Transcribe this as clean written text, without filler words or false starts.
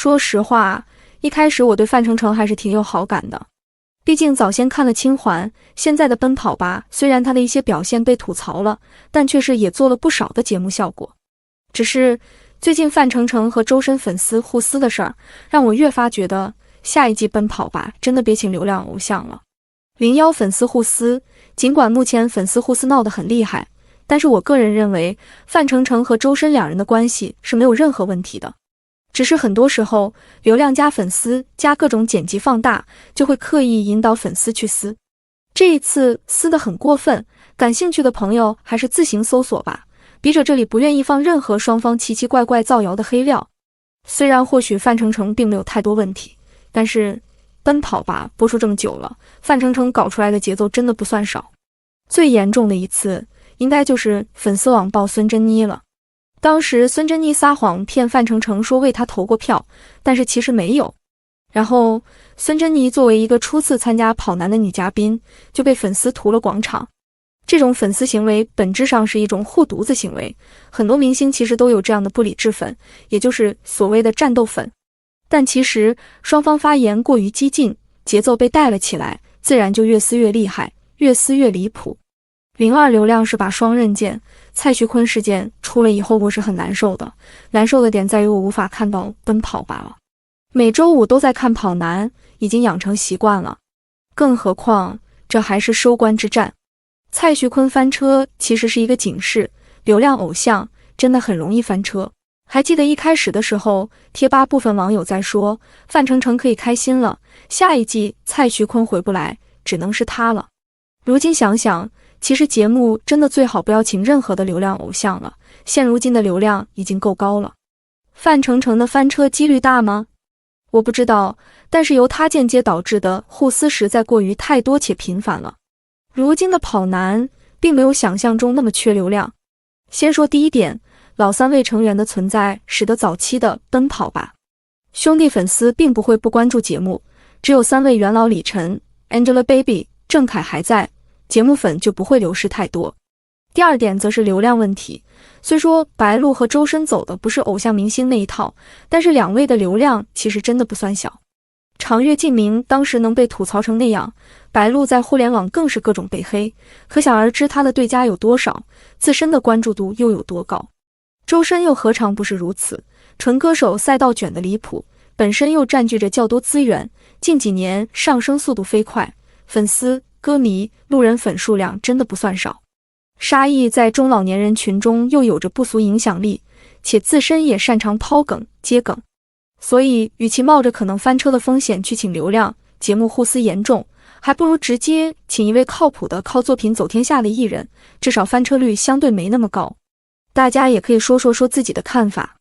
说实话，一开始我对范丞丞还是挺有好感的，毕竟早先看了《青环》，现在的《奔跑吧》虽然他的一些表现被吐槽了，但却是也做了不少的节目效果。只是最近范丞丞和周深粉丝互撕的事儿，让我越发觉得下一季《奔跑吧》真的别请流量偶像了。01粉丝互撕，尽管目前粉丝互撕闹得很厉害，但是我个人认为范丞丞和周深两人的关系是没有任何问题的。只是很多时候流量加粉丝加各种剪辑放大，就会刻意引导粉丝去撕。这一次撕得很过分，感兴趣的朋友还是自行搜索吧。笔者这里不愿意放任何双方奇奇怪怪造谣的黑料。虽然或许范丞丞并没有太多问题，但是奔跑吧播出这么久了，范丞丞搞出来的节奏真的不算少。最严重的一次应该就是粉丝网暴孙珍妮了。当时孙珍妮撒谎骗范丞丞说为他投过票，但是其实没有。然后孙珍妮作为一个初次参加跑男的女嘉宾，就被粉丝屠了广场。这种粉丝行为本质上是一种护犊子行为，很多明星其实都有这样的不理智粉，也就是所谓的战斗粉。但其实双方发言过于激进，节奏被带了起来，自然就越撕越厉害，越撕越离谱。02流量是把双刃剑，蔡徐坤事件出了以后我是很难受的，难受的点在于我无法看到奔跑吧了。每周五都在看跑男，已经养成习惯了，更何况这还是收官之战。蔡徐坤翻车其实是一个警示，流量偶像真的很容易翻车。还记得一开始的时候，贴吧部分网友在说范丞丞可以开心了，下一季蔡徐坤回不来，只能是他了。如今想想，其实节目真的最好不要请任何的流量偶像了，现如今的流量已经够高了。范丞丞的翻车几率大吗？我不知道，但是由他间接导致的互撕实在过于太多且频繁了。如今的跑男并没有想象中那么缺流量。先说第一点，老三位成员的存在使得早期的奔跑吧兄弟粉丝并不会不关注节目，只有3位元老李晨、Angelababy、郑恺还在，节目粉就不会流失太多。第二点则是流量问题，虽说白鹿和周深走的不是偶像明星那一套，但是2位的流量其实真的不算小。长月烬明当时能被吐槽成那样，白鹿在互联网更是各种被黑，可想而知他的对家有多少，自身的关注度又有多高。周深又何尝不是如此，纯歌手赛道卷得离谱，本身又占据着较多资源，近几年上升速度飞快，粉丝、歌迷、路人粉数量真的不算少。沙溢在中老年人群中又有着不俗影响力，且自身也擅长抛梗接梗，所以与其冒着可能翻车的风险去请流量，节目互撕严重，还不如直接请一位靠谱的靠作品走天下的艺人，至少翻车率相对没那么高。大家也可以说自己的看法。